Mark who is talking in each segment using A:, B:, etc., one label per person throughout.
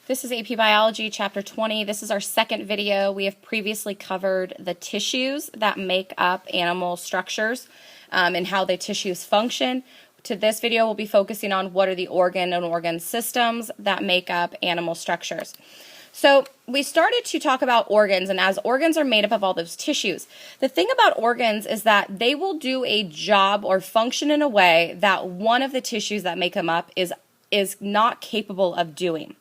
A: This is AP Biology, Chapter 20. This is our second video. We have previously covered the tissues that make up animal structures and how the tissues function. To this video, we'll be focusing on what are the organ systems that make up animal structures. So we started to talk about organs, and as organs are made up of all those tissues, the thing about organs is that they will do a job or function in a way that one of the tissues that make them up is not capable of doing.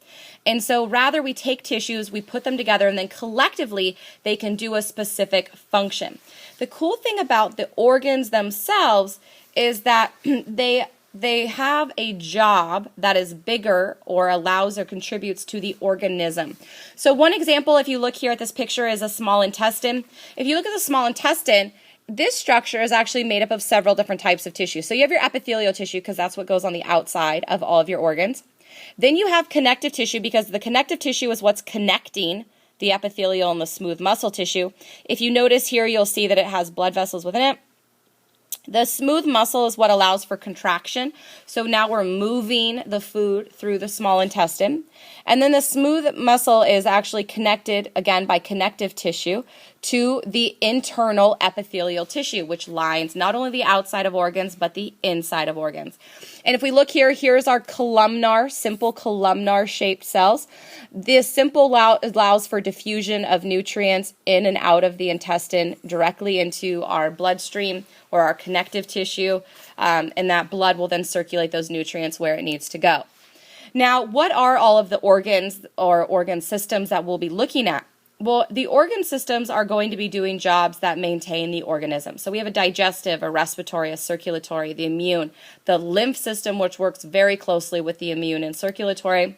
A: And so rather we take tissues, we put them together, and then collectively they can do a specific function. The cool thing about the organs themselves is that they have a job that is bigger or allows or contributes to the organism. So one example, if you look here at this picture, is a small intestine. If you look at the small intestine, this structure is actually made up of several different types of tissue. So you have your epithelial tissue, because that's what goes on the outside of all of your organs. Then you have connective tissue, because the connective tissue is what's connecting the epithelial and the smooth muscle tissue. If you notice here, you'll see that it has blood vessels within it. The smooth muscle is what allows for contraction. So now we're moving the food through the small intestine. And then the smooth muscle is actually connected, again, by connective tissue to the internal epithelial tissue, which lines not only the outside of organs, but the inside of organs. And if we look here, here's our columnar, simple columnar shaped cells. This simple allows for diffusion of nutrients in and out of the intestine directly into our bloodstream or our connective tissue, and that blood will then circulate those nutrients where it needs to go. Now, what are all of the organs or organ systems that we'll be looking at? Well, the organ systems are going to be doing jobs that maintain the organism. So we have a digestive, a respiratory, a circulatory, the immune, the lymph system, which works very closely with the immune and circulatory.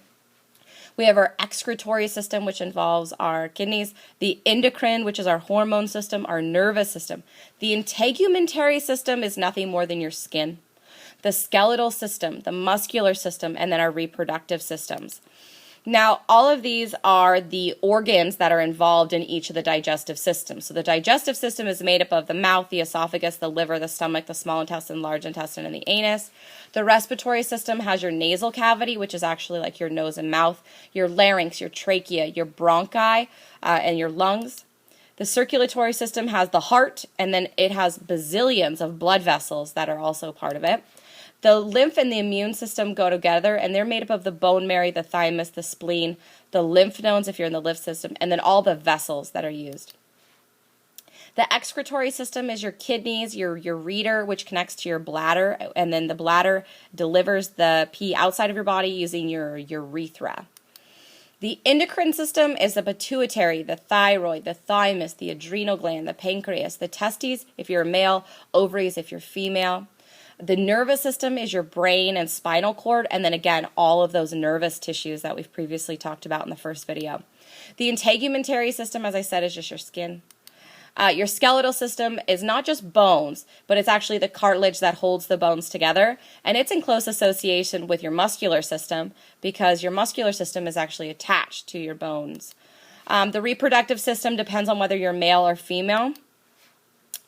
A: We have our excretory system, which involves our kidneys, the endocrine, which is our hormone system, our nervous system. The integumentary system is nothing more than your skin. The skeletal system, the muscular system, and then our reproductive systems. Now, all of these are the organs that are involved in each of the digestive systems. So the digestive system is made up of the mouth, the esophagus, the liver, the stomach, the small intestine, large intestine, and the anus. The respiratory system has your nasal cavity, which is actually like your nose and mouth, your larynx, your trachea, your bronchi, and your lungs. The circulatory system has the heart, and then it has bazillions of blood vessels that are also part of it. The lymph and the immune system go together, and they're made up of the bone marrow, the thymus, the spleen, the lymph nodes if you're in the lymph system, and then all the vessels that are used. The excretory system is your kidneys, your ureter, which connects to your bladder, and then the bladder delivers the pee outside of your body using your urethra. The endocrine system is the pituitary, the thyroid, the thymus, the adrenal gland, the pancreas, the testes if you're a male, ovaries if you're female. The nervous system is your brain and spinal cord, and then again, all of those nervous tissues that we've previously talked about in the first video. The integumentary system, as I said, is just your skin. Your skeletal system is not just bones, but it's actually the cartilage that holds the bones together, and it's in close association with your muscular system because your muscular system is actually attached to your bones. The reproductive system depends on whether you're male or female.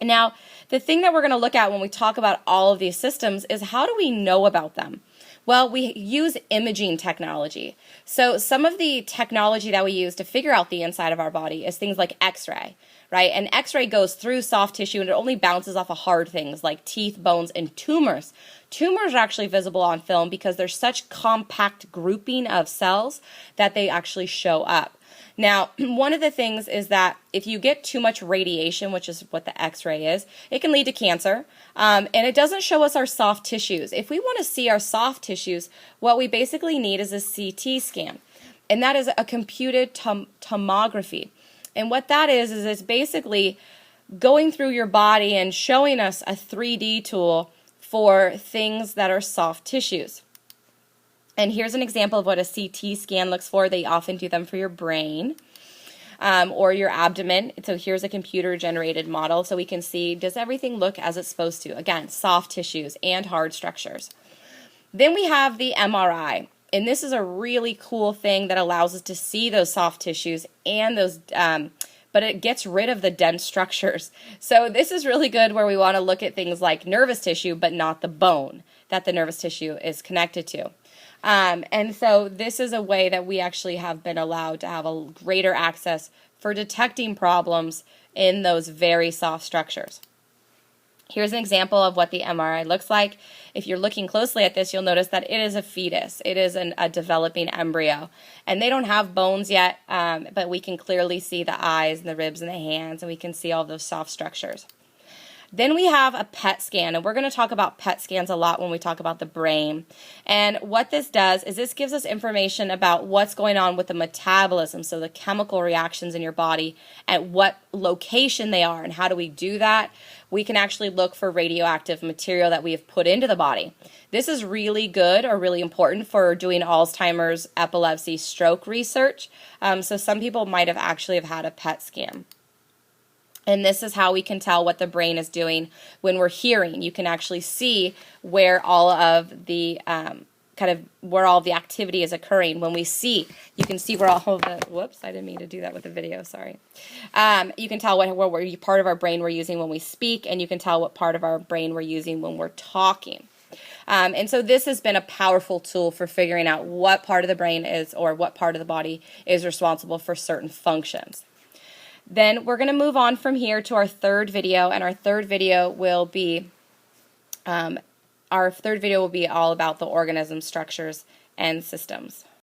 A: Now, the thing that we're going to look at when we talk about all of these systems is how do we know about them? Well, we use imaging technology. So some of the technology that we use to figure out the inside of our body is things like X-ray, right? And X-ray goes through soft tissue and it only bounces off of hard things like teeth, bones, and tumors. Tumors are actually visible on film because there's such compact grouping of cells that they actually show up. Now, one of the things is that if you get too much radiation, which is what the X-ray is, it can lead to cancer, and it doesn't show us our soft tissues. If we want to see our soft tissues, what we basically need is a CT scan, and that is a computed tomography. And what that is it's basically going through your body and showing us a 3D tool for things that are soft tissues. And here's an example of what a CT scan looks for. They often do them for your brain or your abdomen. So here's a computer-generated model so we can see, does everything look as it's supposed to? Again, soft tissues and hard structures. Then we have the MRI. And this is a really cool thing that allows us to see those soft tissues and those, but it gets rid of the dense structures. So this is really good where we want to look at things like nervous tissue, but not the bone that the nervous tissue is connected to. And so this is a way that we actually have been allowed to have a greater access for detecting problems in those very soft structures. Here's an example of what the MRI looks like. If you're looking closely at this, you'll notice that it is a fetus. It is a developing embryo. And they don't have bones yet, but we can clearly see the eyes and the ribs and the hands, and we can see all those soft structures. Then we have a PET scan, and we're going to talk about PET scans a lot when we talk about the brain. And what this does is this gives us information about what's going on with the metabolism, so the chemical reactions in your body, at what location they are. And how do we do that? We can actually look for radioactive material that we have put into the body. This is really good or really important for doing Alzheimer's, epilepsy, stroke research. So some people might have actually have had a PET scan. And this is how we can tell what the brain is doing when we're hearing. You can actually see where all of the where all of the activity is occurring. When we see, you can see where all of the, whoops, I didn't mean to do that with the video, sorry. You can tell what part of our brain we're using when we speak, and you can tell what part of our brain we're using when we're talking. And so this has been a powerful tool for figuring out what part of the brain is, or what part of the body is responsible for certain functions. Then we're going to move on from here to our third video, and our third video will be all about the organism structures and systems.